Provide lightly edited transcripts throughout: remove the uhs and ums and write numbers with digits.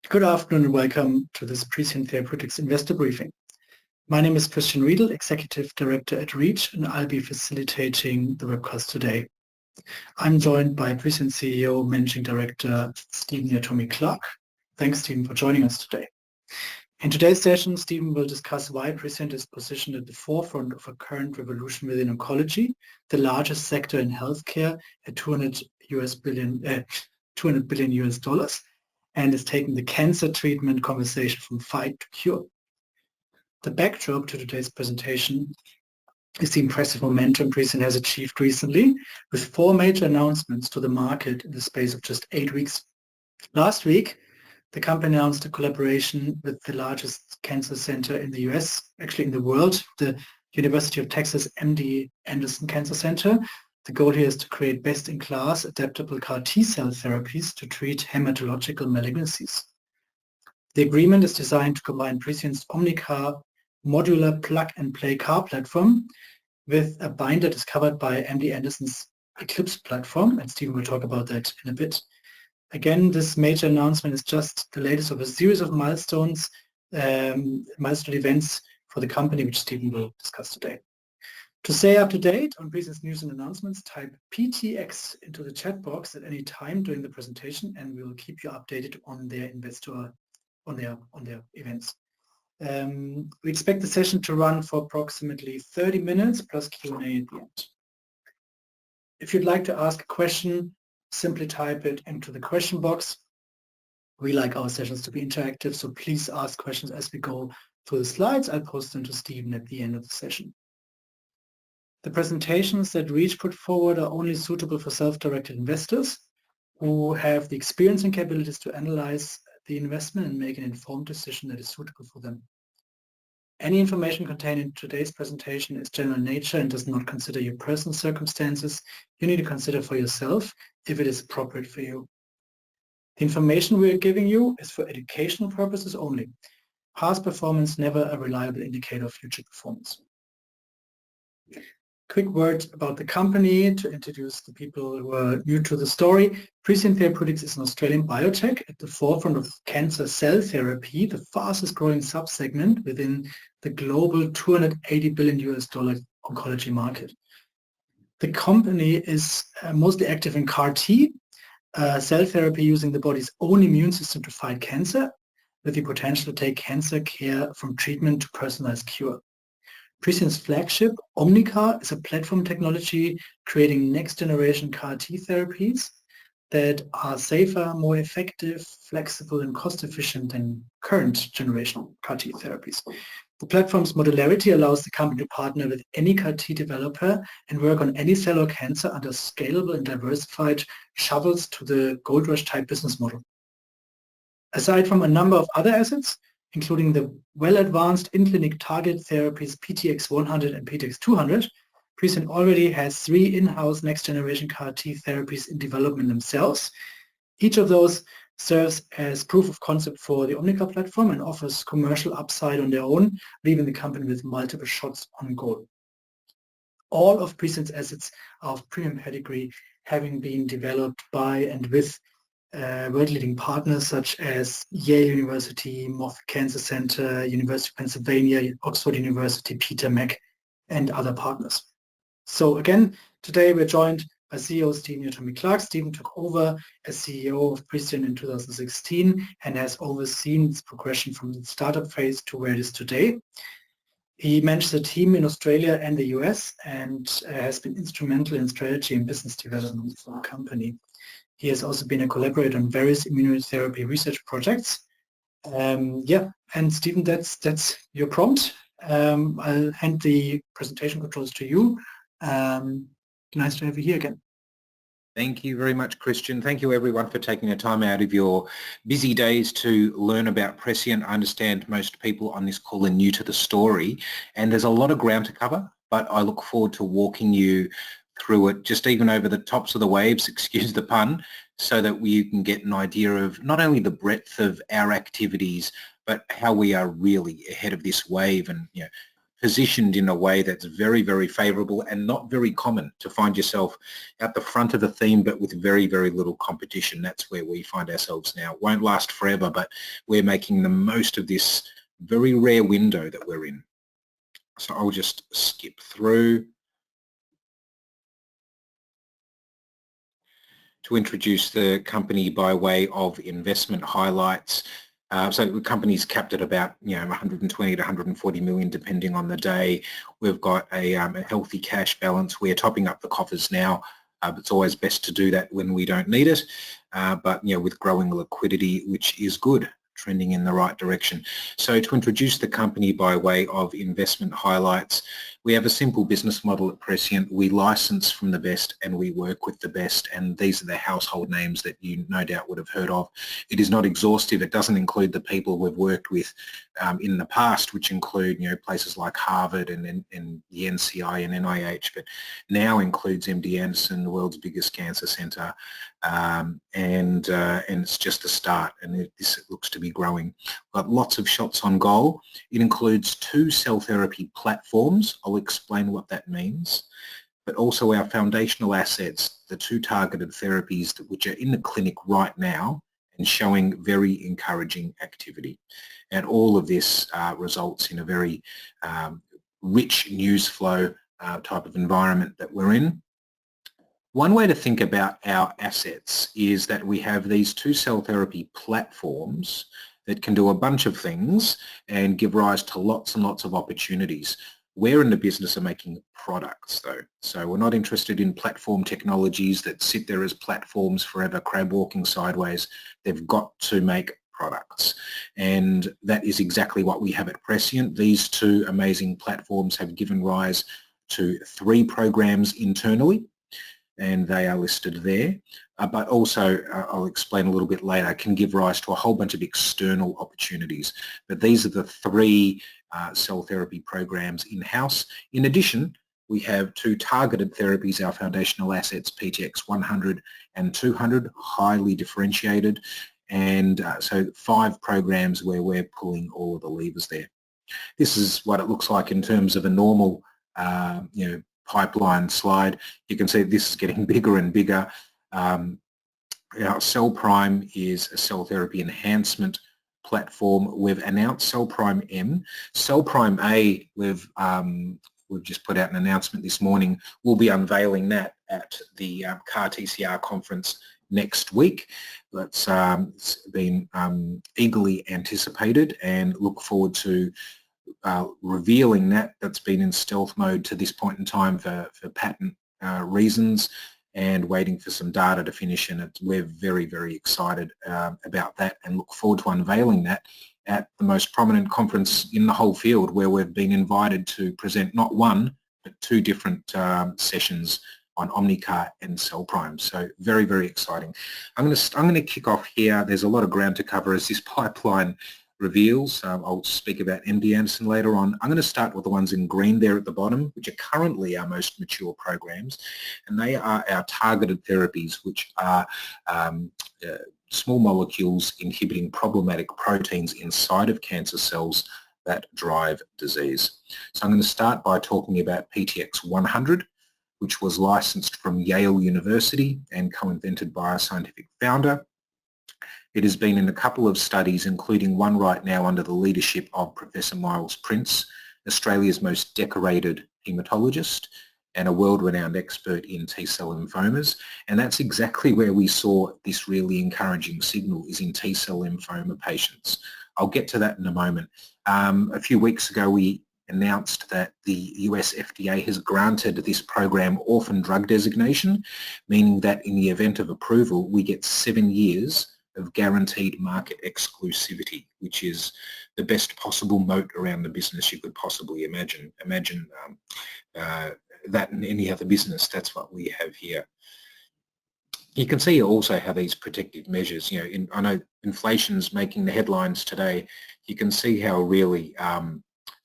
Good afternoon and welcome to this Prescient Therapeutics investor briefing. My name is Christian Riedel, Executive Director at REACH, and I'll be facilitating the webcast today. I'm joined by Prescient CEO, Managing Director, Steven Yatomi-Clarke. Thanks, Steven, for joining us today. In today's session, Steven will discuss why Prescient is positioned at the forefront of a current revolution within oncology, the largest sector in healthcare at $200 billion US dollars, and is taking the cancer treatment conversation from fight to cure. The backdrop to today's presentation is the impressive momentum Prescient has achieved recently, with 4 major announcements to the market in the space of just 8 weeks. Last week, the company announced a collaboration with the largest cancer center in the US, actually in the world, the University of Texas MD Anderson Cancer Center. The goal here is to create best-in-class adaptable CAR-T-cell therapies to treat hematological malignancies. The agreement is designed to combine Prescient's OmniCAR modular plug-and-play CAR platform with a binder discovered by MD Anderson's ECLIPSE platform, and Steven will talk about that in a bit. Again, this major announcement is just the latest of a series of milestone events for the company, which Steven will discuss today. To stay up to date on Prescient's news and announcements, type PTX into the chat box at any time during the presentation, and we will keep you updated on their events. We expect the session to run for approximately 30 minutes plus Q&A at the end. If you'd like to ask a question, simply type it into the question box. We like our sessions to be interactive, so please ask questions as we go through the slides. I'll post them to Steven at the end of the session. The presentations that REACH put forward are only suitable for self-directed investors who have the experience and capabilities to analyze the investment and make an informed decision that is suitable for them. Any information contained in today's presentation is general in nature and does not consider your personal circumstances. You need to consider for yourself if it is appropriate for you. The information we are giving you is for educational purposes only. Past performance never a reliable indicator of future performance. Quick word about the company to introduce the people who are new to the story. Prescient Therapeutics is an Australian biotech at the forefront of cancer cell therapy, the fastest growing subsegment within the global $280 billion US oncology market. The company is mostly active in CAR-T, cell therapy using the body's own immune system to fight cancer, with the potential to take cancer care from treatment to personalized cure. Prescient's flagship, OmniCAR, is a platform technology creating next-generation CAR-T therapies that are safer, more effective, flexible, and cost-efficient than current-generation CAR-T therapies. The platform's modularity allows the company to partner with any CAR-T developer and work on any cell or cancer under scalable and diversified shovels to the gold rush type business model. Aside from a number of other assets, including the well-advanced in-clinic target therapies PTX 100 and PTX 200, Prescient already has 3 in-house next-generation CAR-T therapies in development themselves. Each of those serves as proof of concept for the OmniCAR platform and offers commercial upside on their own, leaving the company with multiple shots on goal. All of Prescient's assets are of premium pedigree, having been developed by and with world-leading partners such as Yale University, Moffitt Cancer Center, University of Pennsylvania, Oxford University, Peter Mac, and other partners. So again, today we're joined by CEO Steven Yatomi-Clarke. Steven took over as CEO of Prescient in 2016 and has overseen its progression from the startup phase to where it is today. He managed the team in Australia and the US and has been instrumental in strategy and business development for the company. He has also been a collaborator on various immunotherapy research projects. And Steven, that's your prompt. I'll hand the presentation controls to you. Nice to have you here again. Thank you very much, Christian. Thank you everyone for taking the time out of your busy days to learn about Prescient. I understand most people on this call are new to the story and there's a lot of ground to cover, but I look forward to walking you through it just even over the tops of the waves, excuse the pun, so that you can get an idea of not only the breadth of our activities, but how we are really ahead of this wave and positioned in a way that's very, very favourable and not very common to find yourself at the front of the theme, but with very, very little competition. That's where we find ourselves now. It won't last forever, but we're making the most of this very rare window that we're in. So I'll just skip through to introduce the company by way of investment highlights. So the company's capped at about 120 to 140 million depending on the day. We've got a healthy cash balance. We're topping up the coffers now. It's always best to do that when we don't need it, but with growing liquidity, which is good, trending in the right direction. So to introduce the company by way of investment highlights, we have a simple business model at Prescient. We license from the best and we work with the best, and these are the household names that you no doubt would have heard of. It is not exhaustive. It doesn't include the people we've worked with in the past, which include places like Harvard and the NCI and NIH, but now includes MD Anderson, the world's biggest cancer centre, and it's just the start, and this looks to be growing. We've got lots of shots on goal. It includes 2 cell therapy platforms. I'll explain what that means, but also our foundational assets, the 2 targeted therapies which are in the clinic right now and showing very encouraging activity. And all of this results in a very rich news flow type of environment that we're in. One way to think about our assets is that we have these 2 cell therapy platforms that can do a bunch of things and give rise to lots and lots of opportunities. We're in the business of making products though. So we're not interested in platform technologies that sit there as platforms forever crab walking sideways. They've got to make products. And that is exactly what we have at Prescient. These 2 amazing platforms have given rise to 3 programs internally, and they are listed there, but also I'll explain a little bit later, can give rise to a whole bunch of external opportunities. But these are the 3 cell therapy programs in-house. In addition, we have 2 targeted therapies, our foundational assets, PTX 100 and 200, highly differentiated, and so 5 programs where we're pulling all of the levers there. This is what it looks like in terms of a normal pipeline slide. You can see this is getting bigger and bigger. Our CellPryme is a cell therapy enhancement platform. We've announced CellPryme-M. CellPryme-A, we've just put out an announcement this morning. We'll be unveiling that at the CAR-TCR conference next week. That's it's been eagerly anticipated, and look forward to revealing that. That's been in stealth mode to this point in time for patent reasons, and waiting for some data to finish, and we're very, very excited about that, and look forward to unveiling that at the most prominent conference in the whole field, where we've been invited to present not 1 but 2 different sessions on OmniCAR and CellPryme. So very, very exciting. I'm going to kick off here. There's a lot of ground to cover as this pipeline reveals. I'll speak about MD Anderson later on. I'm going to start with the ones in green there at the bottom, which are currently our most mature programs, and they are our targeted therapies, which are small molecules inhibiting problematic proteins inside of cancer cells that drive disease. So I'm going to start by talking about PTX 100, which was licensed from Yale University and co-invented by a scientific founder. It has been in a couple of studies, including one right now under the leadership of Professor Miles Prince, Australia's most decorated haematologist and a world-renowned expert in T-cell lymphomas. And that's exactly where we saw this really encouraging signal, is in T-cell lymphoma patients. I'll get to that in a moment. A few weeks ago, we announced that the US FDA has granted this program orphan drug designation, meaning that in the event of approval, we get 7 years of guaranteed market exclusivity, which is the best possible moat around the business you could possibly imagine. Imagine that in any other business. That's what we have here. You can see also how these protective measures, I know inflation's making the headlines today. You can see how really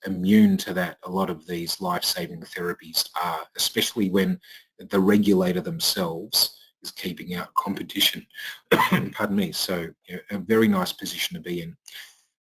immune to that a lot of these life-saving therapies are, especially when the regulator themselves is keeping out competition. Pardon me. So a very nice position to be in.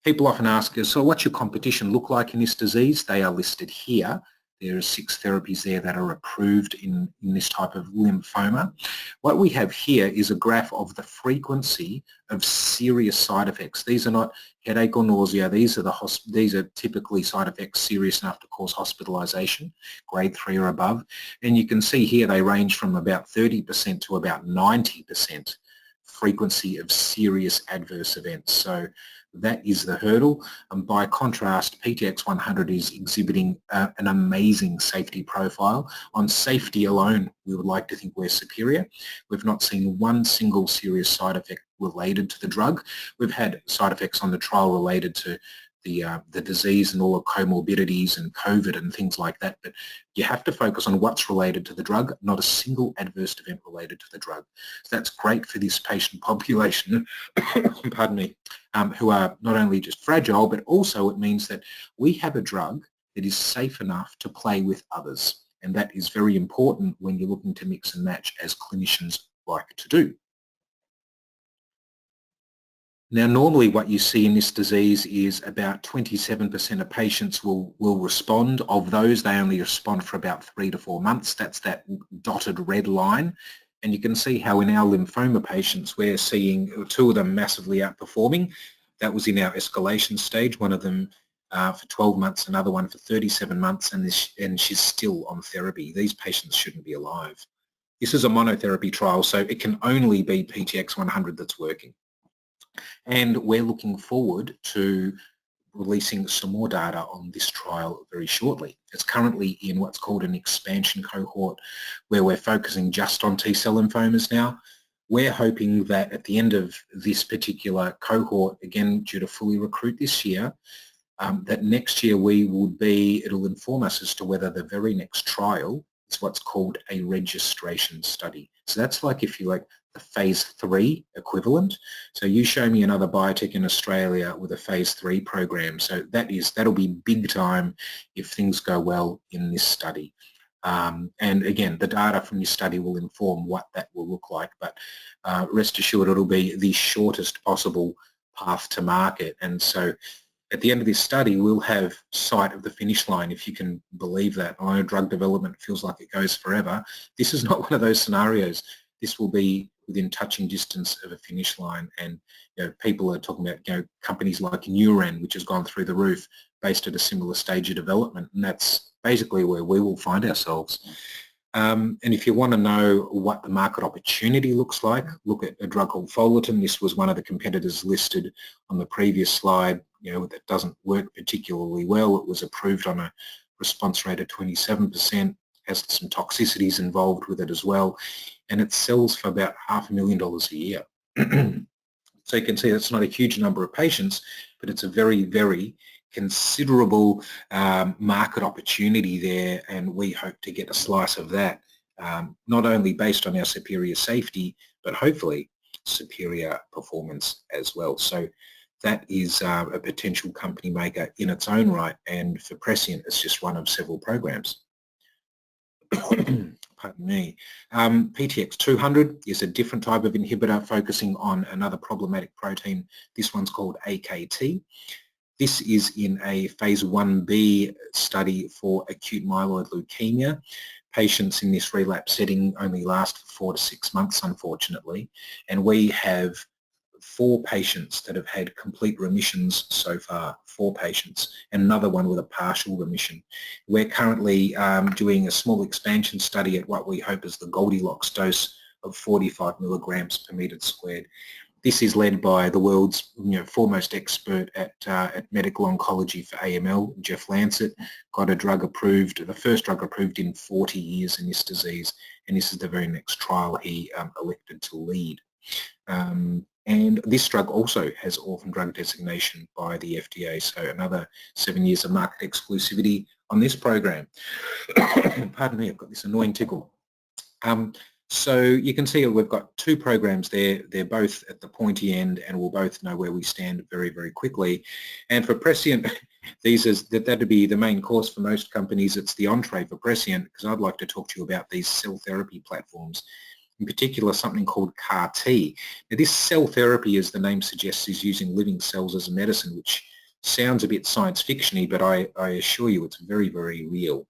People often ask us, so what's your competition look like in this disease? They are listed here. There are 6 therapies there that are approved in this type of lymphoma. What we have here is a graph of the frequency of serious side effects. These are not headache or nausea. These are typically side effects serious enough to cause hospitalisation, grade 3 or above. And you can see here they range from about 30% to about 90% frequency of serious adverse events. So that is the hurdle. And by contrast, PTX 100 is exhibiting an amazing safety profile. On safety alone, we would like to think we're superior. We've not seen one single serious side effect related to the drug. We've had side effects on the trial related to the disease and all the comorbidities and COVID and things like that, but you have to focus on what's related to the drug, not a single adverse event related to the drug. So that's great for this patient population, pardon me, who are not only just fragile, but also it means that we have a drug that is safe enough to play with others. And that is very important when you're looking to mix and match, as clinicians like to do. Now, normally what you see in this disease is about 27% of patients will respond. Of those, they only respond for about 3 to 4 months. That's that dotted red line. And you can see how in our lymphoma patients, we're seeing 2 of them massively outperforming. That was in our escalation stage, one of them for 12 months, another one for 37 months, and she's still on therapy. These patients shouldn't be alive. This is a monotherapy trial, so it can only be PTX 100 that's working. And we're looking forward to releasing some more data on this trial very shortly. It's currently in what's called an expansion cohort, where we're focusing just on T-cell lymphomas now. We're hoping that at the end of this particular cohort, again due to fully recruit this year, that next year it'll inform us as to whether the very next trial is what's called a registration study. So that's like, if you like, the phase 3 equivalent. So you show me another biotech in Australia with a phase 3 program. So that'll be big time if things go well in this study. And again, the data from this study will inform what that will look like, but rest assured it'll be the shortest possible path to market. And so at the end of this study, we'll have sight of the finish line, if you can believe that. I know drug development feels like it goes forever. This is not one of those scenarios. This will be within touching distance of a finish line, and people are talking about companies like Neuren, which has gone through the roof, based at a similar stage of development, and that's basically where we will find ourselves. And if you want to know what the market opportunity looks like, look at a drug called Folliton. This was one of the competitors listed on the previous slide. That doesn't work particularly well. It was approved on a response rate of 27%, has some toxicities involved with it as well, and it sells for about $500,000 a year. So you can see that's not a huge number of patients, but it's a very, very considerable market opportunity there, and we hope to get a slice of that, not only based on our superior safety, but hopefully superior performance as well. So that is a potential company maker in its own right, and for Prescient, it's just one of several programs. Pardon me. PTX 200 is a different type of inhibitor focusing on another problematic protein. This one's called AKT. This is in a phase 1b study for acute myeloid leukemia. Patients in this relapse setting only last for 4 to 6 months, unfortunately, and we have 4 patients that have had complete remissions so far, 4 patients, and another one with a partial remission. We're currently doing a small expansion study at what we hope is the Goldilocks dose of 45 milligrams per metre squared. This is led by the world's foremost expert at medical oncology for AML, Jeff Lancet. Got a drug approved, the first drug approved in 40 years in this disease, and this is the very next trial he elected to lead. And this drug also has orphan drug designation by the FDA, so another 7 years of market exclusivity on this program. Pardon me, I've got this annoying tickle. So you can see we've got 2 programs there. They're both at the pointy end, and we'll both know where we stand very, very quickly. And for Prescient, that'd be the main course for most companies. It's the entree for Prescient, because I'd like to talk to you about these cell therapy platforms. in particular something called CAR-T. Now, this cell therapy, as the name suggests, is using living cells as a medicine, which sounds a bit science fiction-y, but I assure you it's very, very real.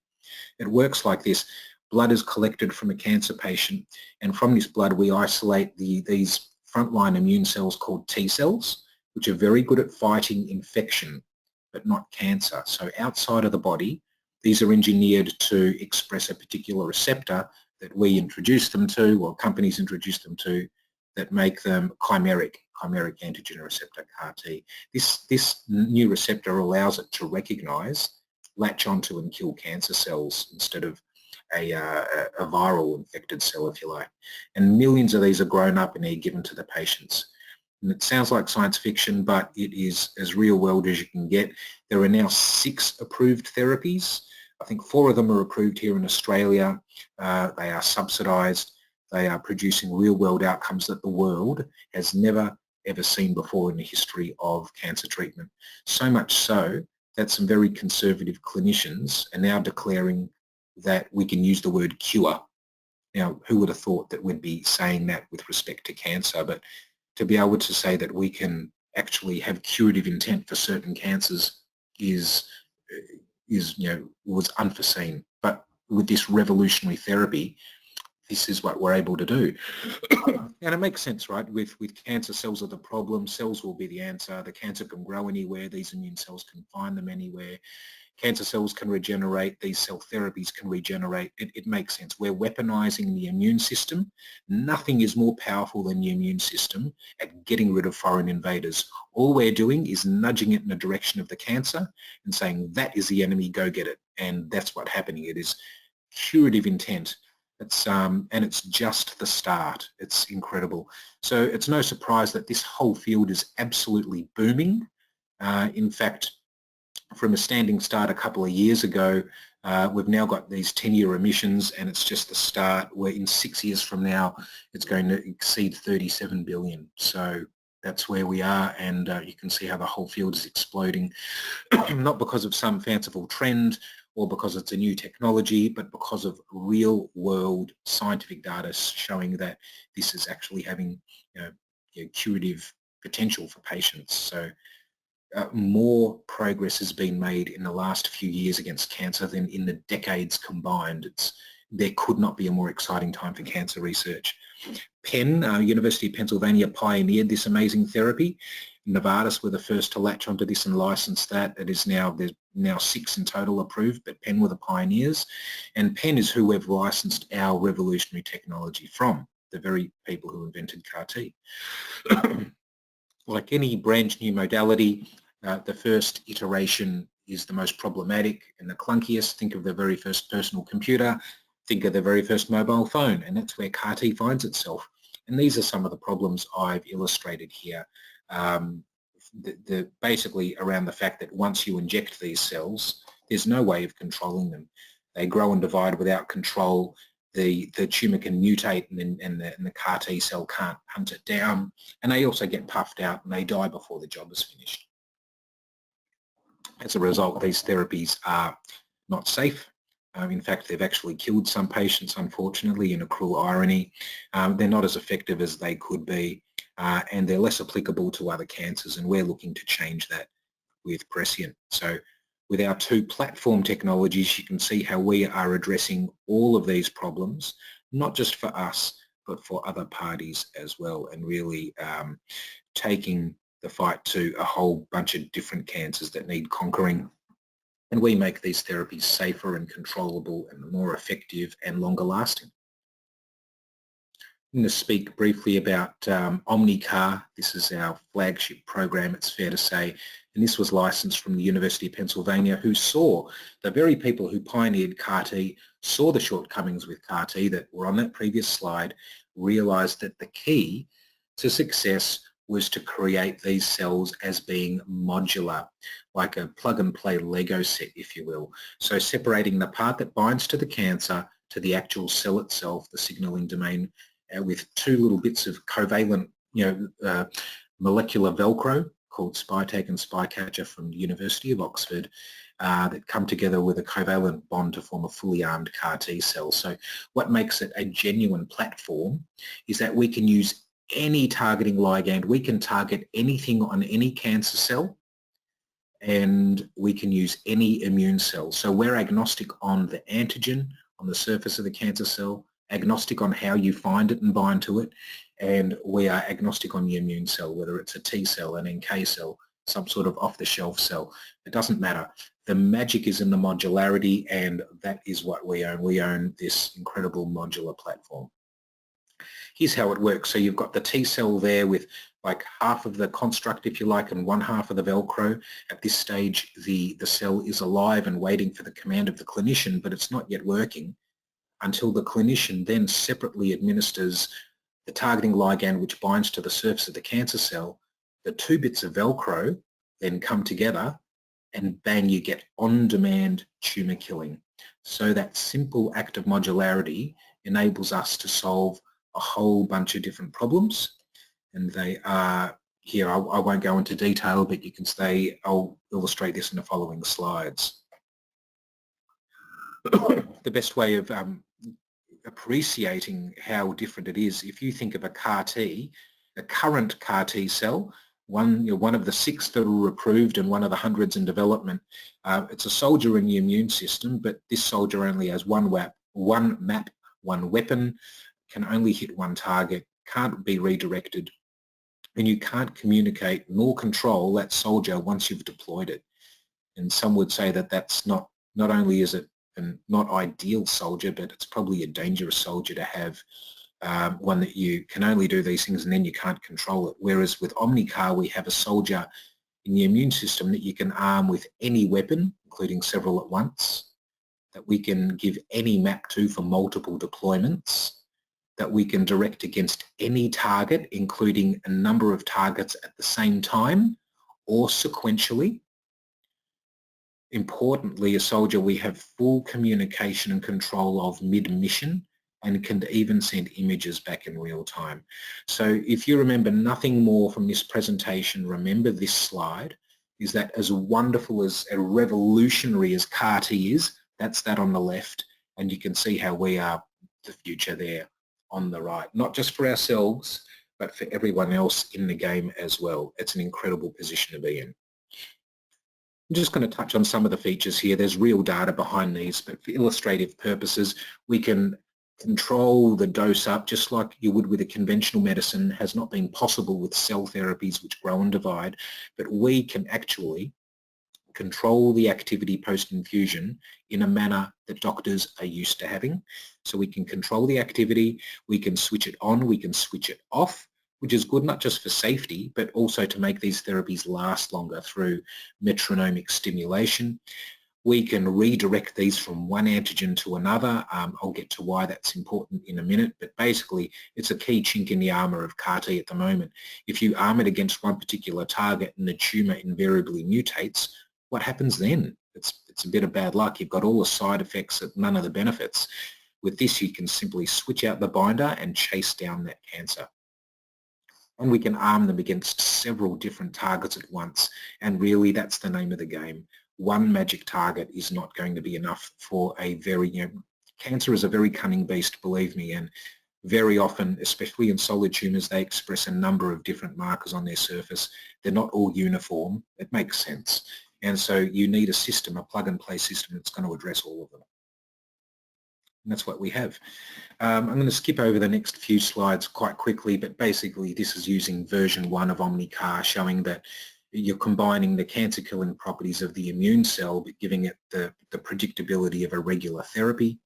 It works like this. Blood is collected from a cancer patient, and from this blood we isolate these frontline immune cells called T cells, which are very good at fighting infection, but not cancer. So outside of the body, these are engineered to express a particular receptor that we introduce them to, or companies introduce them to, that make them chimeric antigen receptor, CAR-T. This new receptor allows it to recognize, latch onto and kill cancer cells instead of a viral infected cell, if you like. And millions of these are grown up and they're given to the patients. And it sounds like science fiction, but it is as real world as you can get. There are now 6 approved therapies. I think 4 of them are approved here in Australia. They are subsidised. They are producing real world outcomes that the world has never ever seen before in the history of cancer treatment. So much so that some very conservative clinicians are now declaring that we can use the word cure. Now, who would have thought that we'd be saying that with respect to cancer? But to be able to say that we can actually have curative intent for certain cancers is was unforeseen. But with this revolutionary therapy, this is what we're able to do. And it makes sense, right? With cancer, cells are the problem. Cells will be the answer. The cancer can grow anywhere. These immune cells can find them anywhere. Cancer cells can regenerate. These cell therapies can regenerate. It makes sense. We're weaponizing the immune system. Nothing is more powerful than the immune system at getting rid of foreign invaders. All we're doing is nudging it in the direction of the cancer and saying, that is the enemy, go get it. And that's what's happening. It is curative intent. And it's just the start. It's incredible. So it's no surprise that this whole field is absolutely booming. In fact, from a standing start a couple of years ago, we've now got these 10-year emissions, and it's just the start. Where in 6 years from now, it's going to exceed 37 billion. So that's where we are, and you can see how the whole field is exploding, not because of some fanciful trend or because it's a new technology, but because of real-world scientific data showing that this is actually having curative potential for patients. So more progress has been made in the last few years against cancer than in the decades combined. There could not be a more exciting time for cancer research. Penn, University of Pennsylvania, pioneered this amazing therapy. Novartis were the first to latch onto this and license that. There's now 6 in total approved, but Penn were the pioneers. And Penn is who we've licensed our revolutionary technology from, the very people who invented CAR-T. Like any brand new modality, the first iteration is the most problematic and the clunkiest. Think of the very first personal computer, think of the very first mobile phone, and that's where CAR-T finds itself. And these are some of the problems I've illustrated here. Basically around the fact that once you inject these cells, there's no way of controlling them. They grow and divide without control. The tumour can mutate and the CAR-T cell can't hunt it down, and they also get puffed out and they die before the job is finished. As a result, these therapies are not safe. In fact, they've actually killed some patients, unfortunately, in a cruel irony. They're not as effective as they could be, and they're less applicable to other cancers, and we're looking to change that with Prescient. So with our 2 platform technologies, you can see how we are addressing all of these problems, not just for us, but for other parties as well, and really taking the fight to a whole bunch of different cancers that need conquering. And we make these therapies safer and controllable and more effective and longer lasting. I'm going to speak briefly about OmniCAR. This is our flagship program, it's fair to say, and this was licensed from the University of Pennsylvania, who saw, the very people who pioneered CAR-T saw the shortcomings with CAR-T that were on that previous slide, realised that the key to success was to create these cells as being modular, like a plug-and-play Lego set, if you will. So separating the part that binds to the cancer to the actual cell itself, the signalling domain, with 2 little bits of covalent, molecular Velcro called SpyTag and SpyCatcher from the University of Oxford. that come together with a covalent bond to form a fully armed CAR-T cell. So what makes it a genuine platform is that we can use any targeting ligand, we can target anything on any cancer cell, and we can use any immune cell. So we're agnostic on the antigen on the surface of the cancer cell, agnostic on how you find it and bind to it, and we are agnostic on the immune cell, whether it's a T cell, an NK cell, some sort of off-the-shelf cell. It doesn't matter. The magic is in the modularity, and that is what we own. We own this incredible modular platform. Here's how it works. So you've got the T cell there with like half of the construct, if you like, and one half of the Velcro. At this stage, the cell is alive and waiting for the command of the clinician, but it's not yet working until the clinician then separately administers the targeting ligand which binds to the surface of the cancer cell. The two bits of Velcro then come together and bang, you get on-demand tumour killing. So that simple act of modularity enables us to solve a whole bunch of different problems, and they are here. I won't go into detail, but you can stay. I'll illustrate this in the following slides. The best way of appreciating how different it is, if you think of a CAR-T, a current CAR-T cell, one of the 6 that are approved and one of the hundreds in development, it's a soldier in the immune system, but this soldier only has one map, one weapon, can only hit one target, can't be redirected, and you can't communicate nor control that soldier once you've deployed it. And some would say that that's not only is it a not ideal soldier, but it's probably a dangerous soldier to have, one that you can only do these things and then you can't control it. Whereas with OmniCAR, we have a soldier in the immune system that you can arm with any weapon, including several at once, that we can give any map to for multiple deployments, that we can direct against any target, including a number of targets at the same time or sequentially. Importantly, a soldier we have full communication and control of mid-mission and can even send images back in real time. So if you remember nothing more from this presentation, remember this slide, is that as wonderful as a revolutionary as CAR-T is, that's that on the left, and you can see how we are the future there on the right, not just for ourselves, but for everyone else in the game as well. It's an incredible position to be in. I'm just going to touch on some of the features here. There's real data behind these, but for illustrative purposes, we can control the dose up just like you would with a conventional medicine. Has not been possible with cell therapies which grow and divide, but we can actually control the activity post-infusion in a manner that doctors are used to having. So we can control the activity, we can switch it on, we can switch it off, which is good not just for safety, but also to make these therapies last longer through metronomic stimulation. We can redirect these from one antigen to another. I'll get to why that's important in a minute, but basically it's a key chink in the armour of CAR-T at the moment. If you arm it against one particular target and the tumour invariably mutates, what happens then? It's a bit of bad luck. You've got all the side effects and none of the benefits. With this, you can simply switch out the binder and chase down that cancer. And we can arm them against several different targets at once. And really, that's the name of the game. One magic target is not going to be enough for a very, cancer is a very cunning beast, believe me, and very often, especially in solid tumours, they express a number of different markers on their surface. They're not all uniform. It makes sense. And so you need a system, a plug-and-play system that's going to address all of them. And that's what we have. I'm going to skip over the next few slides quite quickly, but basically this is using version 1 of OmniCAR, showing that you're combining the cancer-killing properties of the immune cell, but giving it the predictability of a regular therapy.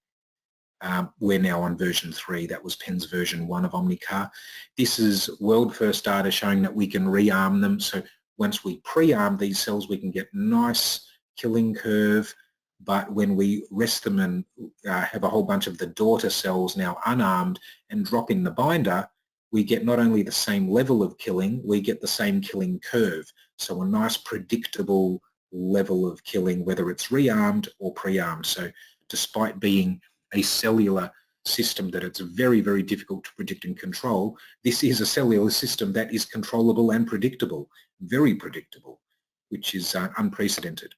We're now on version 3. That was Penn's version 1 of OmniCAR. This is world-first data showing that we can rearm them. So once we pre-arm these cells, we can get nice killing curve, but when we rest them and have a whole bunch of the daughter cells now unarmed and drop in the binder, we get not only the same level of killing, we get the same killing curve. So a nice predictable level of killing, whether it's rearmed or pre-armed. So despite being a cellular system that it's very, very difficult to predict and control, this is a cellular system that is controllable and predictable, very predictable, which is unprecedented.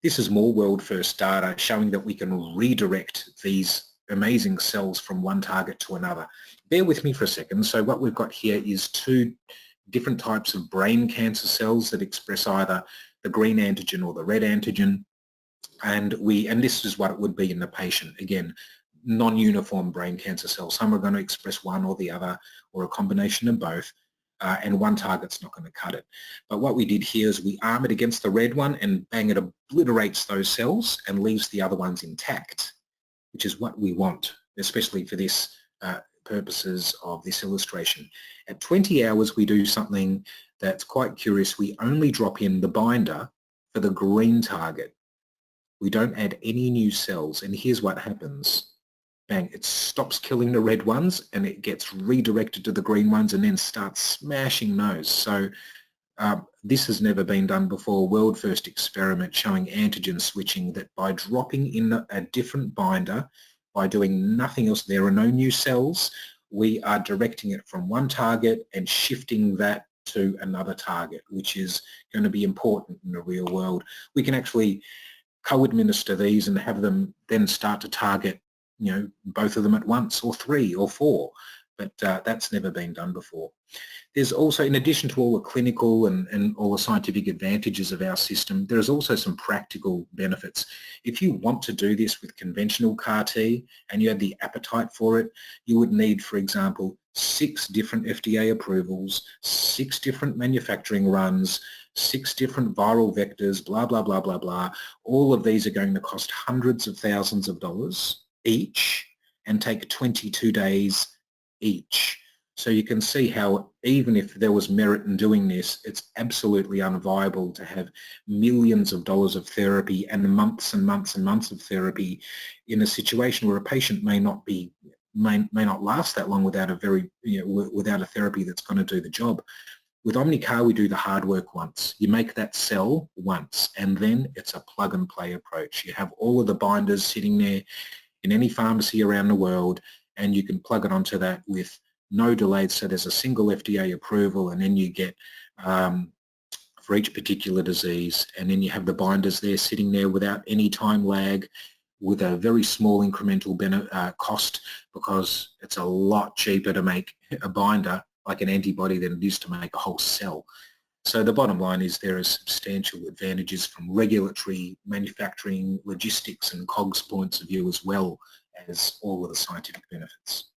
This is more world first data showing that we can redirect these amazing cells from one target to another. Bear with me for a second. So what we've got here is two different types of brain cancer cells that express either the green antigen or the red antigen. And this is what it would be in the patient. Again, non-uniform brain cancer cells. Some are going to express one or the other or a combination of both. And one target's not going to cut it. But what we did here is we arm it against the red one and bang, it obliterates those cells and leaves the other ones intact, which is what we want, especially for this purposes of this illustration. At 20 hours, we do something that's quite curious. We only drop in the binder for the green target. We don't add any new cells, and here's what happens. Bang, it stops killing the red ones and it gets redirected to the green ones and then starts smashing those. So this has never been done before. World first experiment showing antigen switching, that by dropping in a different binder, by doing nothing else, there are no new cells, we are directing it from one target and shifting that to another target, which is going to be important in the real world. We can actually co-administer these and have them then start to target, you know, both of them at once, or 3 or 4, but that's never been done before. There's also, in addition to all the clinical and all the scientific advantages of our system, there's also some practical benefits. If you want to do this with conventional CAR-T and you had the appetite for it, you would need, for example, 6 different FDA approvals, 6 different manufacturing runs, 6 different viral vectors, blah, blah, blah, blah, blah. All of these are going to cost hundreds of thousands of dollars each and take 22 days each. So you can see how even if there was merit in doing this, it's absolutely unviable to have millions of dollars of therapy and months and months and months of therapy in a situation where a patient may not last that long without without a therapy that's going to do the job. With OmniCAR, we do the hard work once. You make that cell once, and then it's a plug and play approach. You have all of the binders sitting there in any pharmacy around the world, and you can plug it onto that with no delays. So there's a single FDA approval, and then you get for each particular disease, and then you have the binders there sitting there without any time lag, with a very small incremental cost, because it's a lot cheaper to make a binder like an antibody than it is to make a whole cell. So the bottom line is there are substantial advantages from regulatory, manufacturing, logistics and COGS points of view, as well as all of the scientific benefits.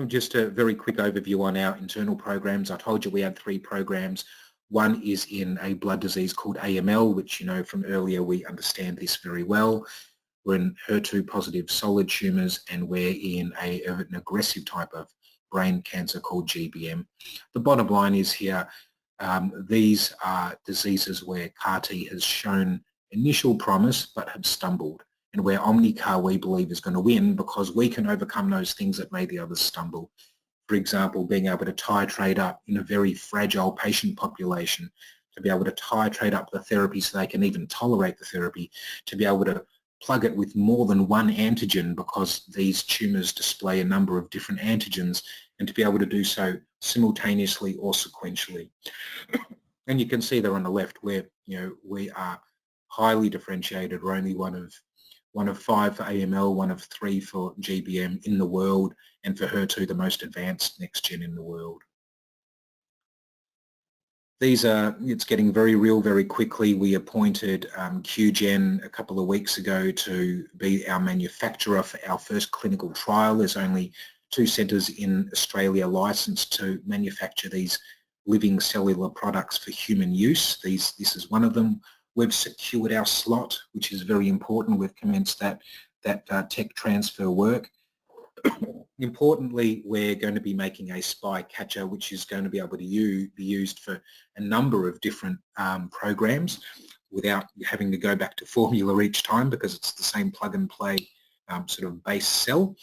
Just a very quick overview on our internal programs. I told you we had 3 programs. One is in a blood disease called AML, which, you know, from earlier we understand this very well. We're in HER2 positive solid tumours, and we're in an aggressive type of brain cancer called GBM. The bottom line is here, these are diseases where CAR-T has shown initial promise but have stumbled, and where OmniCAR, we believe, is going to win because we can overcome those things that made the others stumble. For example, being able to titrate up in a very fragile patient population, to be able to titrate up the therapy so they can even tolerate the therapy, to be able to plug it with more than one antigen because these tumours display a number of different antigens, and to be able to do so simultaneously or sequentially. And you can see there on the left where, you know, we are highly differentiated. We're only one of 5 for AML, one of 3 for GBM in the world, and for HER2 the most advanced next gen in the world. It's getting very real very quickly. We appointed QGen a couple of weeks ago to be our manufacturer for our first clinical trial. There's only 2 centres in Australia licensed to manufacture these living cellular products for human use. This is one of them. We've secured our slot, which is very important. We've commenced that tech transfer work. Importantly, we're going to be making a spy catcher, which is going to be able to be used for a number of different programs without having to go back to formula each time, because it's the same plug and play sort of base cell.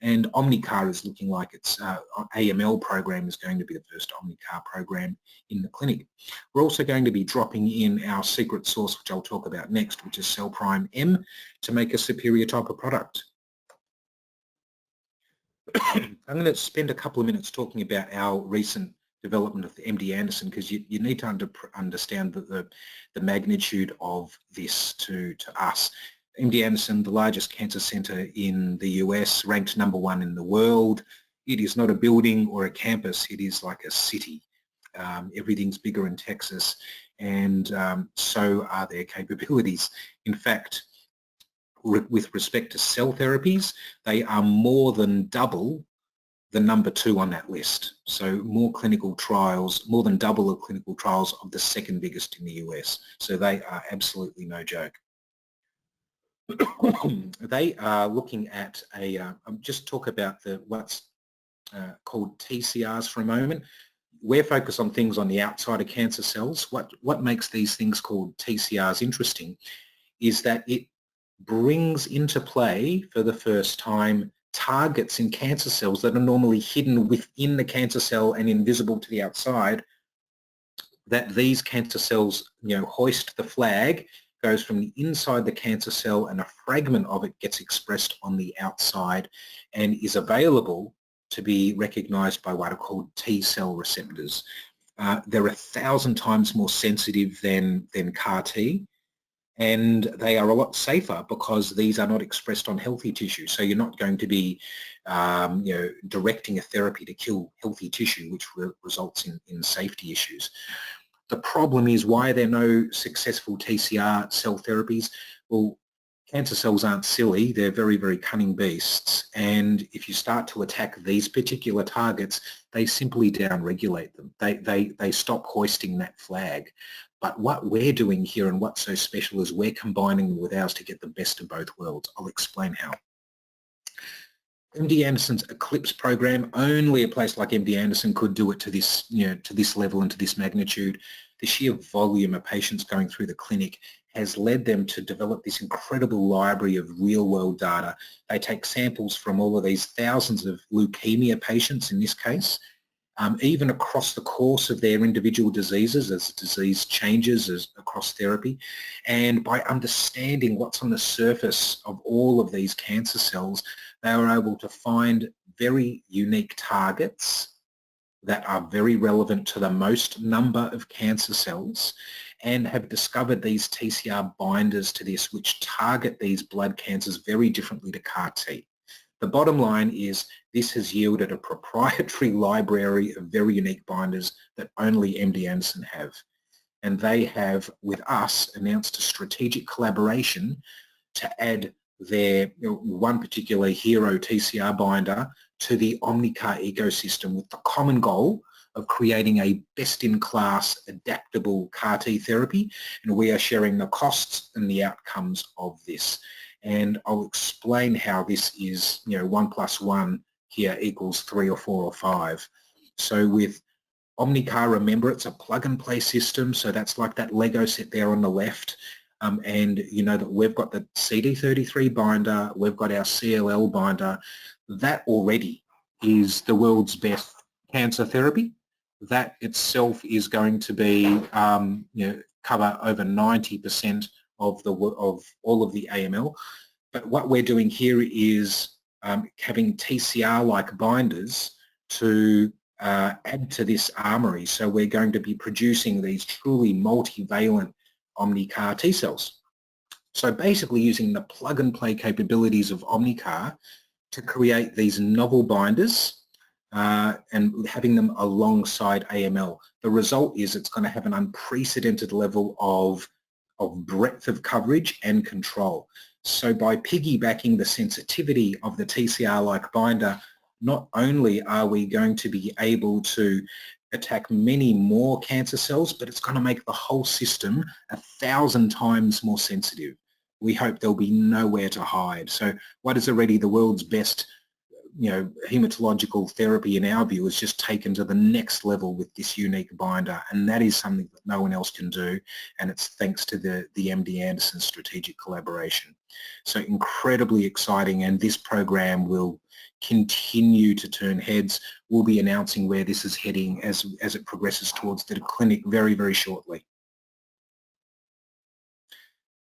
And OmniCAR is looking like its AML program is going to be the first OmniCAR program in the clinic. We're also going to be dropping in our secret sauce, which I'll talk about next, which is CellPryme-A, to make a superior type of product. I'm going to spend a couple of minutes talking about our recent development of the MD Anderson, because you need to understand the magnitude of this to us. MD Anderson, the largest cancer centre in the US, ranked #1 in the world. It is not a building or a campus, it is like a city. Everything's bigger in Texas, and so are their capabilities. In fact, with respect to cell therapies, they are more than double the #2 on that list. So more clinical trials, more than double the clinical trials of the second biggest in the US. So they are absolutely no joke. They are looking at just talk about what's called TCRs for a moment. We're focused on things on the outside of cancer cells. What makes these things called TCRs interesting is that it brings into play for the first time targets in cancer cells that are normally hidden within the cancer cell and invisible to the outside, that these cancer cells, hoist the flag, goes from the inside the cancer cell, and a fragment of it gets expressed on the outside and is available to be recognized by what are called T-cell receptors. They're 1,000 times more sensitive than CAR-T, and they are a lot safer because these are not expressed on healthy tissue. So you're not going to be directing a therapy to kill healthy tissue, which results in safety issues. The problem is, why are there no successful TCR cell therapies? Well, cancer cells aren't silly. They're very, very cunning beasts. And if you start to attack these particular targets, they simply downregulate them. They stop hoisting that flag. But what we're doing here, and what's so special, is we're combining them with ours to get the best of both worlds. I'll explain how. MD Anderson's ECLIPSE program, only a place like MD Anderson could do it to this, to this level and to this magnitude. The sheer volume of patients going through the clinic has led them to develop this incredible library of real-world data. They take samples from all of these thousands of leukemia patients in this case, even across the course of their individual diseases as disease changes across therapy. And by understanding what's on the surface of all of these cancer cells, they were able to find very unique targets that are very relevant to the most number of cancer cells, and have discovered these TCR binders to this, which target these blood cancers very differently to CAR-T. The bottom line is this has yielded a proprietary library of very unique binders that only MD Anderson have. And they have, with us, announced a strategic collaboration to add their one particular hero TCR binder to the OmniCAR ecosystem, with the common goal of creating a best-in-class adaptable CAR-T therapy. And we are sharing the costs and the outcomes of this. And I'll explain how this is, 1 + 1 here equals 3 or 4 or 5. So with OmniCAR, remember, it's a plug-and-play system, so that's like that Lego set there on the left. And you know that we've got the CD33 binder, we've got our CLL binder. That already is the world's best cancer therapy. That itself is going to be, cover over 90% of all of the AML. But what we're doing here is having TCR-like binders to add to this armory. So we're going to be producing these truly multivalent OmniCAR T cells. So basically using the plug-and-play capabilities of OmniCAR to create these novel binders and having them alongside AML. The result is it's going to have an unprecedented level of breadth of coverage and control. So by piggybacking the sensitivity of the TCR-like binder, not only are we going to be able to attack many more cancer cells, but it's going to make the whole system 1,000 times more sensitive. We hope there'll be nowhere to hide. So what is already the world's best hematological therapy, in our view, is just taken to the next level with this unique binder, and that is something that no one else can do, and it's thanks to the MD Anderson strategic collaboration. So incredibly exciting, and this program will continue to turn heads. We'll be announcing where this is heading as it progresses towards the clinic very, very shortly.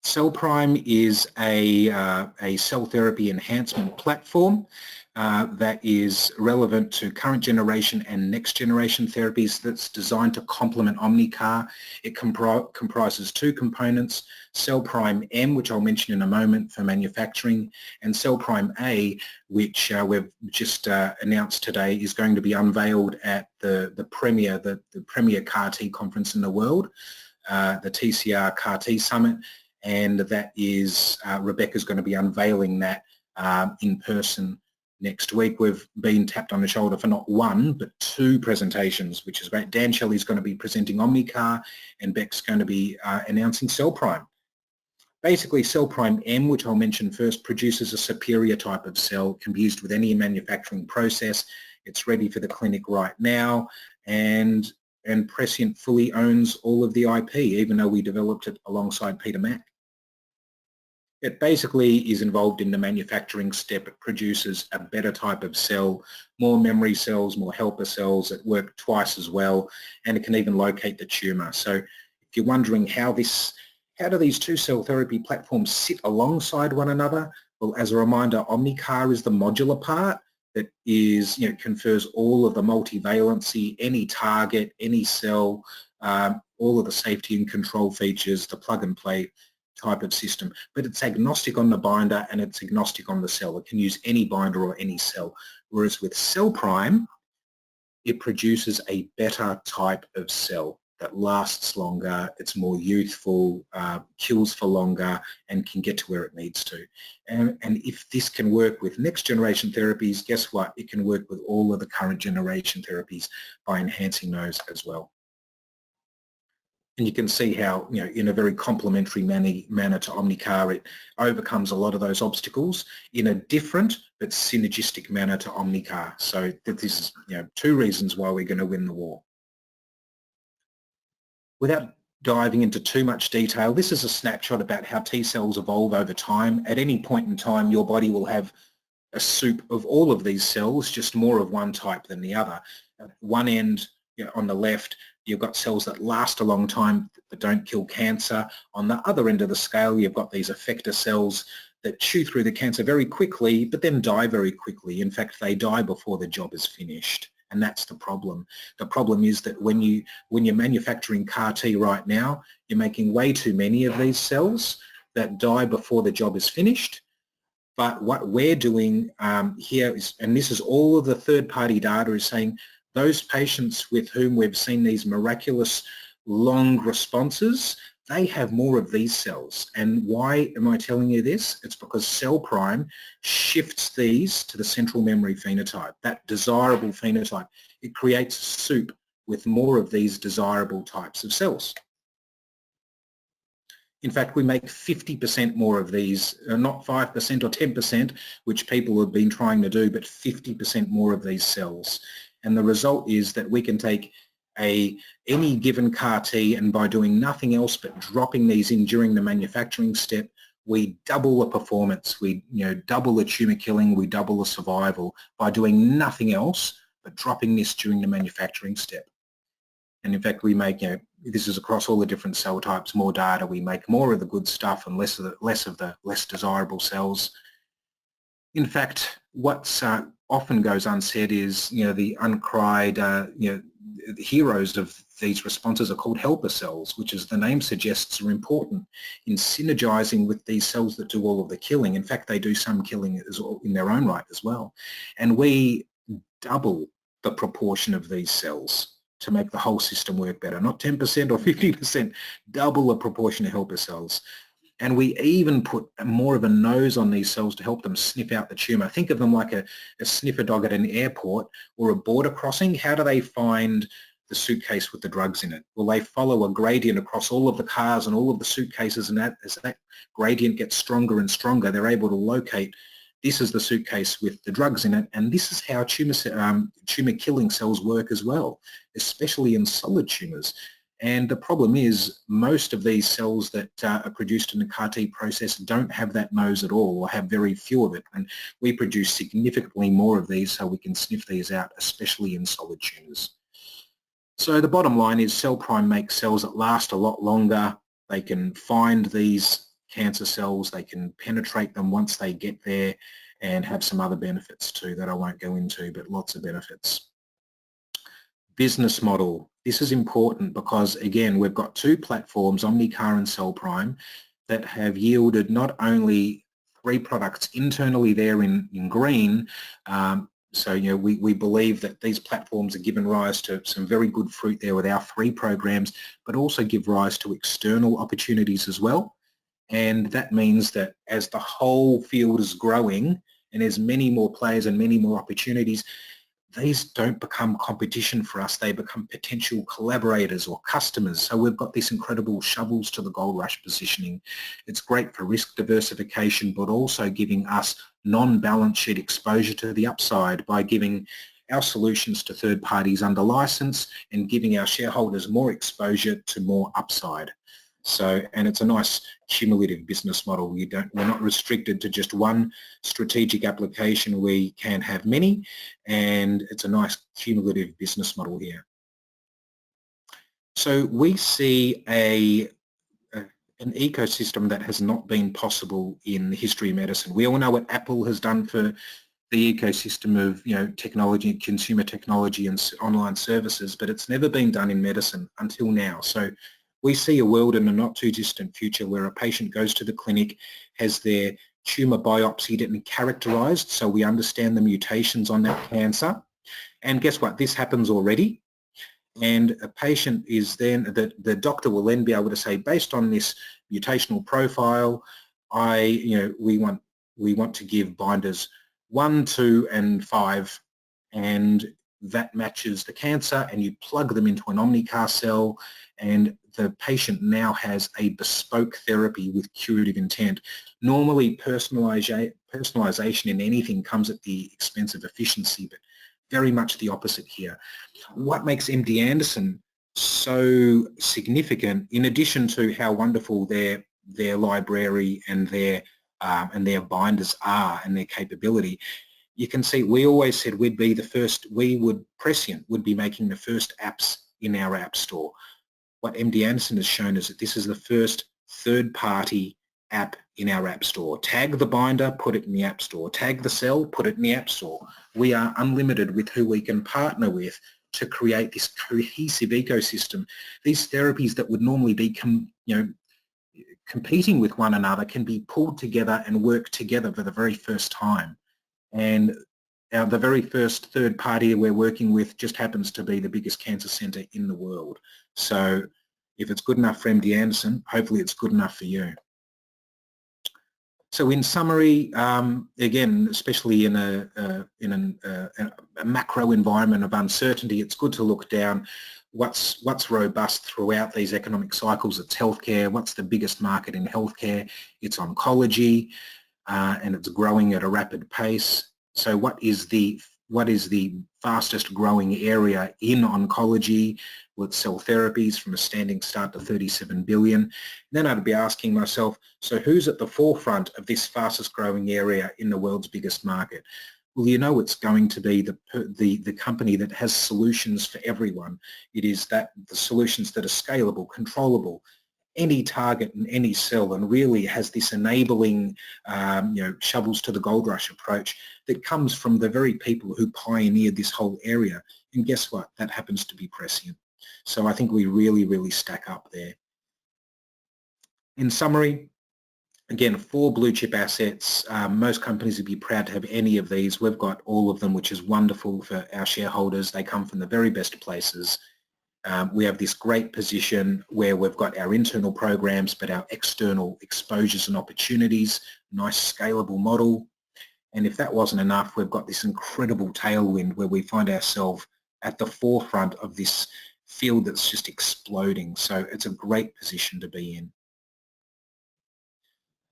CellPryme is a cell therapy enhancement platform that is relevant to current generation and next generation therapies that's designed to complement OmniCAR. It comprises two components, CellPryme-M, which I'll mention in a moment for manufacturing, and CellPryme-A, which we've just announced today is going to be unveiled at the premier CAR-T conference in the world, the TCR CAR-T Summit, and that is Rebecca's going to be unveiling that in person next week. We've been tapped on the shoulder for not one but two presentations, which is great. Dan Shelley's going to be presenting OmniCAR and Beck's going to be announcing CellPryme. Basically, CellPryme-M, which I'll mention first, produces a superior type of cell, can be used with any manufacturing process. It's ready for the clinic right now, and Prescient fully owns all of the IP, even though we developed it alongside Peter Mac. It basically is involved in the manufacturing step. It produces a better type of cell, more memory cells, more helper cells that work twice as well, and it can even locate the tumour. So if you're wondering how do these two cell therapy platforms sit alongside one another, well, as a reminder, OmniCAR is the modular part that is, confers all of the multivalency, any target, any cell, all of the safety and control features, the plug and play type of system, but it's agnostic on the binder and it's agnostic on the cell. It can use any binder or any cell, whereas with CellPryme, it produces a better type of cell that lasts longer, it's more youthful, kills for longer, and can get to where it needs to. And if this can work with next generation therapies, guess what? It can work with all of the current generation therapies by enhancing those as well. And you can see how, in a very complementary manner to OmniCAR, it overcomes a lot of those obstacles in a different but synergistic manner to OmniCAR. So this is, two reasons why we're going to win the war. Without diving into too much detail, this is a snapshot about how T cells evolve over time. At any point in time, your body will have a soup of all of these cells, just more of one type than the other. At one end, on the left, you've got cells that last a long time that don't kill cancer. On the other end of the scale, you've got these effector cells that chew through the cancer very quickly, but then die very quickly. In fact, they die before the job is finished. And that's the problem. The problem is that when you're manufacturing CAR-T right now, you're making way too many of these cells that die before the job is finished. But what we're doing here is, and this is all of the third-party data, is saying those patients with whom we've seen these miraculous long responses, they have more of these cells. And why am I telling you this? It's because CellPryme shifts these to the central memory phenotype, that desirable phenotype. It creates soup with more of these desirable types of cells. In fact, we make 50% more of these, not 5% or 10%, which people have been trying to do, but 50% more of these cells. And the result is that we can take any given CAR-T, and by doing nothing else but dropping these in during the manufacturing step, we double the performance, we double the tumour killing, we double the survival by doing nothing else but dropping this during the manufacturing step. And in fact, we make, this is across all the different cell types, more data, we make more of the good stuff and less of the less desirable cells. In fact, what's often goes unsaid is, the uncried, the heroes of these responses are called helper cells, which, as the name suggests, are important in synergizing with these cells that do all of the killing. In fact, they do some killing in their own right as well. And we double the proportion of these cells to make the whole system work better, not 10% or 50%, double the proportion of helper cells. And we even put more of a nose on these cells to help them sniff out the tumour. Think of them like a sniffer dog at an airport or a border crossing. How do they find the suitcase with the drugs in it? Well, they follow a gradient across all of the cars and all of the suitcases, and as that gradient gets stronger and stronger, they're able to locate, this is the suitcase with the drugs in it, and this is how tumour killing cells work as well, especially in solid tumours. And the problem is most of these cells that are produced in the CAR-T process don't have that nose at all, or have very few of it. And we produce significantly more of these so we can sniff these out, especially in solid tumours. So the bottom line is CellPryme makes cells that last a lot longer. They can find these cancer cells, they can penetrate them once they get there, and have some other benefits too that I won't go into, but lots of benefits. Business model. This is important because, again, we've got two platforms, OmniCAR and CellPryme, that have yielded not only 3 products internally there in green. So, you know, we believe that these platforms have given rise to some very good fruit there with our 3 programs, but also give rise to external opportunities as well. And that means that as the whole field is growing and there's many more players and many more opportunities, these don't become competition for us, they become potential collaborators or customers. So we've got this incredible shovels to the gold rush positioning. It's great for risk diversification, but also giving us non-balance sheet exposure to the upside by giving our solutions to third parties under license and giving our shareholders more exposure to more upside. So, and it's a nice cumulative business model. We're not restricted to just one strategic application. We can have many, and it's a nice cumulative business model here. So we see an ecosystem that has not been possible in the history of medicine. We all know what Apple has done for the ecosystem of, you know, technology, consumer technology and online services, but it's never been done in medicine until now. So we see a world in a not too distant future where a patient goes to the clinic, has their tumour biopsied and characterised, so we understand the mutations on that cancer. And guess what? This happens already. And a patient is then, the doctor will then be able to say, based on this mutational profile, we want to give binders 1, 2 and 5, and that matches the cancer, and you plug them into an OmniCAR cell, and the patient now has a bespoke therapy with curative intent. Normally personalization in anything comes at the expense of efficiency, but very much the opposite here. What makes MD Anderson so significant, in addition to how wonderful their library and their binders are and their capability, you can see we always said we'd be the first, Prescient would be making the first apps in our app store. What MD Anderson has shown is that this is the first third-party app in our app store. Tag the binder, put it in the app store. Tag the cell, put it in the app store. We are unlimited with who we can partner with to create this cohesive ecosystem. These therapies that would normally be competing with one another can be pulled together and work together for the very first time. And the very first third party we're working with just happens to be the biggest cancer centre in the world. So if it's good enough for MD Anderson, hopefully it's good enough for you. So in summary, again, especially in a macro environment of uncertainty, it's good to look down what's robust throughout these economic cycles. It's healthcare. What's the biggest market in healthcare? It's oncology, and it's growing at a rapid pace. So what is the fastest growing area in oncology? Well, it's cell therapies from a standing start to 37 billion. Then I'd be asking myself, so who's at the forefront of this fastest growing area in the world's biggest market? Well, you know it's going to be the company that has solutions for everyone. It is the solutions that are scalable, controllable, any target and any cell, and really has this enabling shovels to the gold rush approach that comes from the very people who pioneered this whole area. And guess what? That happens to be Prescient. So I think we really, really stack up there. In summary, again, 4 blue chip assets. Most companies would be proud to have any of these. We've got all of them, which is wonderful for our shareholders. They come from the very best places. We have this great position where we've got our internal programs, but our external exposures and opportunities, nice scalable model. And if that wasn't enough, we've got this incredible tailwind where we find ourselves at the forefront of this field that's just exploding. So it's a great position to be in.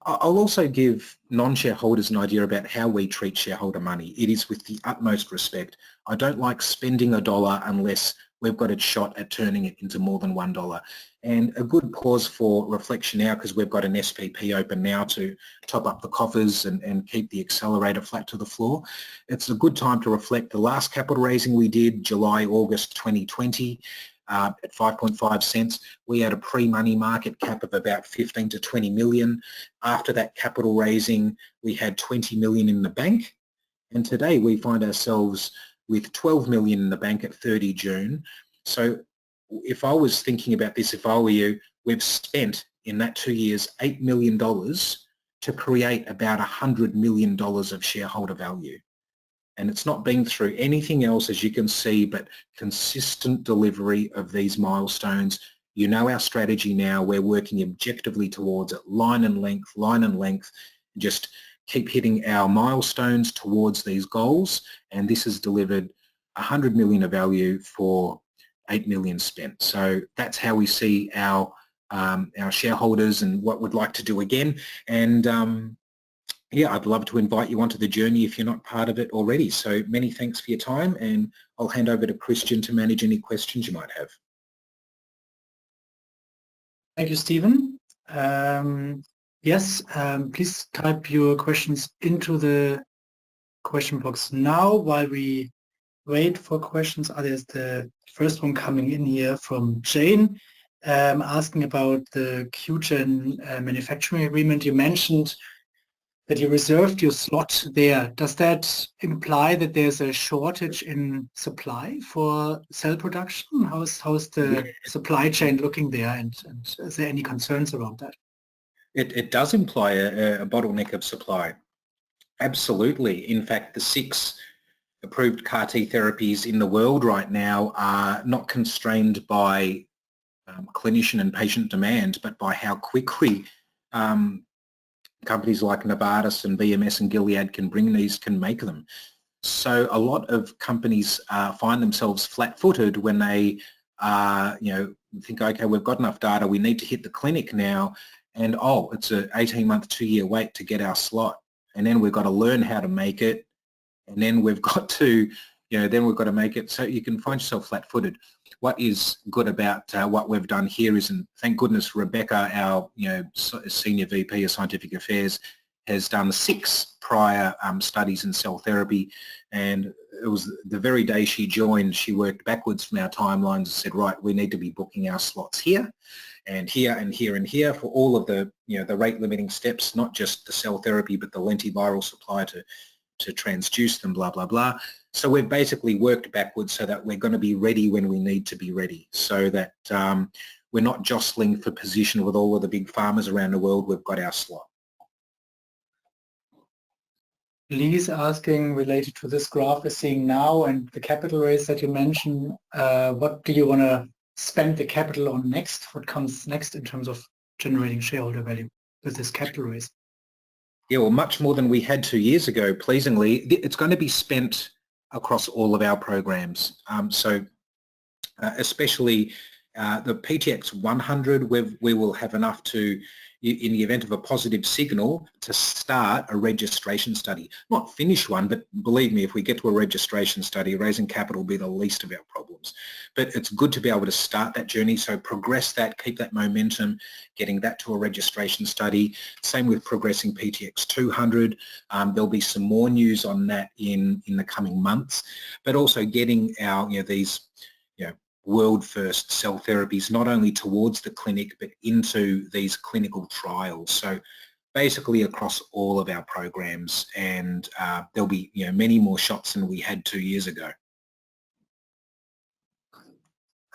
I'll also give non-shareholders an idea about how we treat shareholder money. It is with the utmost respect. I don't like spending $1 unless we've got a shot at turning it into more than $1. And a good pause for reflection now, because we've got an SPP open now to top up the coffers and keep the accelerator flat to the floor. It's a good time to reflect. The last capital raising we did, July, August 2020, at 5.5 cents. We had a pre-money market cap of about 15 to 20 million. After that capital raising, we had 20 million in the bank. And today we find ourselves with 12 million in the bank at 30 June. So if I was thinking about this, if I were you, we've spent in that 2 years $8 million to create about $100 million of shareholder value. And it's not been through anything else, as you can see, but consistent delivery of these milestones. You know our strategy now. We're working objectively towards it, line and length, just keep hitting our milestones towards these goals. And this has delivered 100 million of value for 8 million spent. So that's how we see our shareholders and what we'd like to do again. And yeah, I'd love to invite you onto the journey if you're not part of it already. So many thanks for your time, and I'll hand over to Christian to manage any questions you might have. Thank you, Stephen. Yes, please type your questions into the question box now while we wait for questions. There's the first one coming in here from Jane, asking about the QGen manufacturing agreement. You mentioned that you reserved your slot there. Does that imply that there's a shortage in supply for cell production? How's the supply chain looking there, and is there any concerns around that? It does imply a bottleneck of supply. Absolutely. In fact, the 6 approved CAR-T therapies in the world right now are not constrained by clinician and patient demand, but by how quickly companies like Novartis and BMS and Gilead can make them. So a lot of companies find themselves flat-footed when they think, okay, we've got enough data, we need to hit the clinic now, and oh, it's an 18-month, 2-year wait to get our slot, and then we've got to learn how to make it, and then we've got to, make it. So you can find yourself flat-footed. What is good about what we've done here is, and thank goodness Rebecca, our Senior VP of Scientific Affairs, has done 6 prior studies in cell therapy, and it was the very day she joined, she worked backwards from our timelines and said, right, we need to be booking our slots here and here and here and here for all of the the rate limiting steps, not just the cell therapy but the lentiviral supply to transduce them, blah blah blah. So we've basically worked backwards so that we're going to be ready when we need to be ready, so that we're not jostling for position with all of the big pharmas around the world. We've got our slot. Lee's asking, related to this graph we're seeing now and the capital raise that you mentioned, what do you want to spend the capital on next? What comes next in terms of generating shareholder value with this capital raise? Yeah, well, much more than we had 2 years ago, pleasingly. It's going to be spent across all of our programs. Especially the PTX 100, we will have enough to, in the event of a positive signal, to start a registration study. Not finish one, but believe me, if we get to a registration study, raising capital will be the least of our problems. But it's good to be able to start that journey, so progress that, keep that momentum, getting that to a registration study. Same with progressing PTX 200. There'll be some more news on that in the coming months, but also getting our, these, world first cell therapies not only towards the clinic but into these clinical trials. So basically across all of our programs, and there'll be many more shots than we had 2 years ago.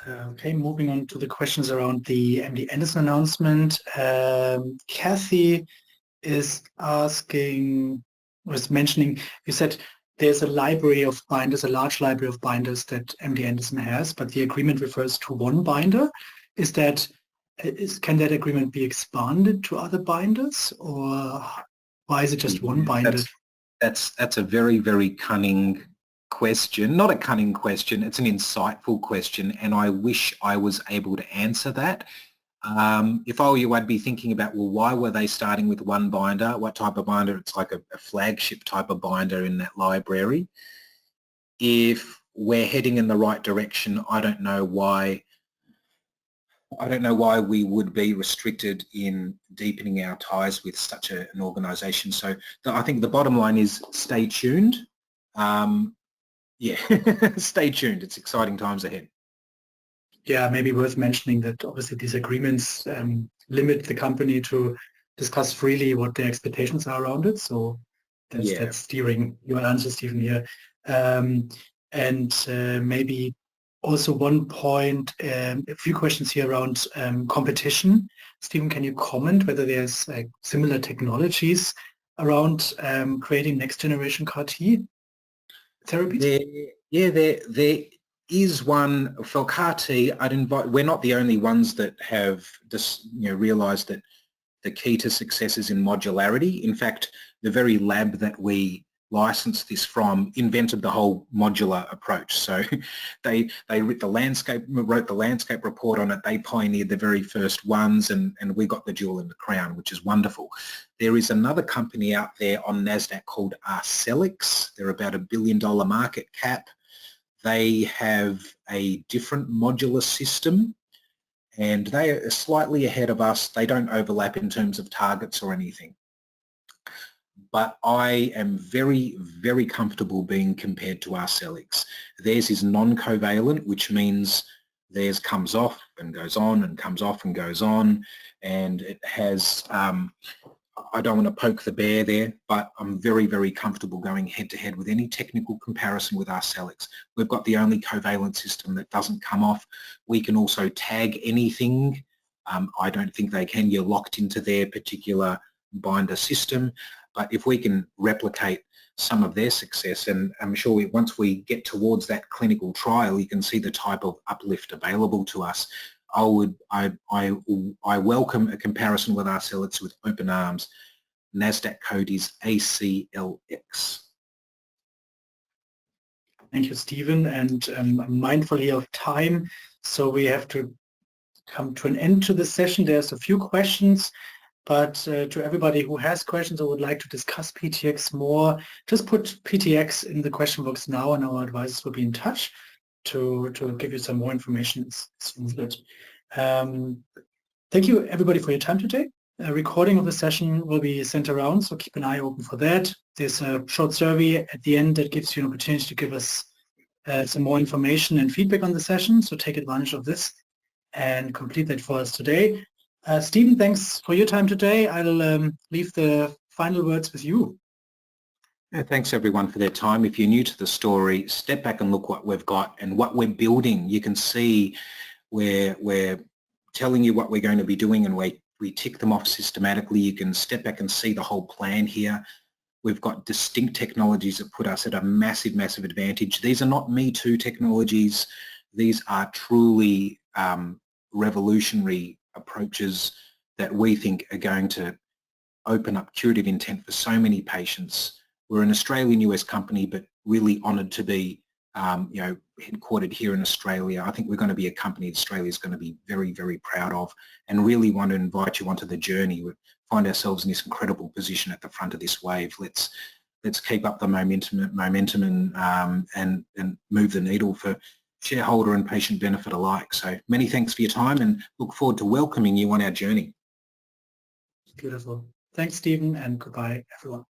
Okay, moving on to the questions around the MD Anderson announcement. Kathy is mentioning, you said there's a library of binders, a large library of binders that MD Anderson has, but the agreement refers to one binder. Can that agreement be expanded to other binders, or why is it just one binder? That's a very, very cunning question. Not a cunning question, it's an insightful question, and I wish I was able to answer that. If I were you, I'd be thinking about, well, why were they starting with one binder? What type of binder? It's like a flagship type of binder in that library. If we're heading in the right direction, I don't know why we would be restricted in deepening our ties with such an organisation. So I think the bottom line is stay tuned. Yeah, stay tuned. It's exciting times ahead. Yeah, maybe worth mentioning that obviously these agreements limit the company to discuss freely what their expectations are around it. So that's steering your answer, Stephen, here. Maybe also one point, a few questions here around competition. Stephen, can you comment whether there's similar technologies around creating next generation CAR-T therapies? There is one for CAR-T. We're not the only ones that have just realised that the key to success is in modularity. In fact, the very lab that we licensed this from invented the whole modular approach. So they wrote the landscape report on it. They pioneered the very first ones, and we got the jewel in the crown, which is wonderful. There is another company out there on NASDAQ called ASX. They're about $1 billion market cap. They have a different modular system, and they are slightly ahead of us. They don't overlap in terms of targets or anything. But I am very, very comfortable being compared to Arcellx. Theirs is non-covalent, which means theirs comes off and goes on and comes off and goes on, and it has, I don't want to poke the bear there, but I'm very, very comfortable going head-to-head with any technical comparison with Arcellx. We've got the only covalent system that doesn't come off. We can also tag anything. I don't think they can. You're locked into their particular binder system. But if we can replicate some of their success, and I'm sure once we get towards that clinical trial, you can see the type of uplift available to us. I welcome a comparison with Arcellx with open arms. NASDAQ code is ACLX. Thank you, Stephen. And I'm mindful here of time, so we have to come to an end to the session. There's a few questions. But to everybody who has questions or would like to discuss PTX more, just put PTX in the question box now, and our advisors will be in touch to give you some more information as soon as that. Thank you, everybody, for your time today. A recording of the session will be sent around, so keep an eye open for that. There's a short survey at the end that gives you an opportunity to give us some more information and feedback on the session, so take advantage of this and complete that for us today. Stephen, thanks for your time today. I'll leave the final words with you. Yeah, thanks everyone for their time. If you're new to the story, step back and look what we've got and what we're building. You can see we're telling you what we're going to be doing, and we tick them off systematically. You can step back and see the whole plan here. We've got distinct technologies that put us at a massive, massive advantage. These are not me too technologies. These are truly revolutionary approaches that we think are going to open up curative intent for so many patients. We're an Australian US company, but really honoured to be headquartered here in Australia. I think we're going to be a company that Australia is going to be very, very proud of, and really want to invite you onto the journey. We find ourselves in this incredible position at the front of this wave. Let's keep up the momentum and move the needle for shareholder and patient benefit alike. So many thanks for your time, and look forward to welcoming you on our journey. Beautiful. Thanks, Stephen, and goodbye, everyone.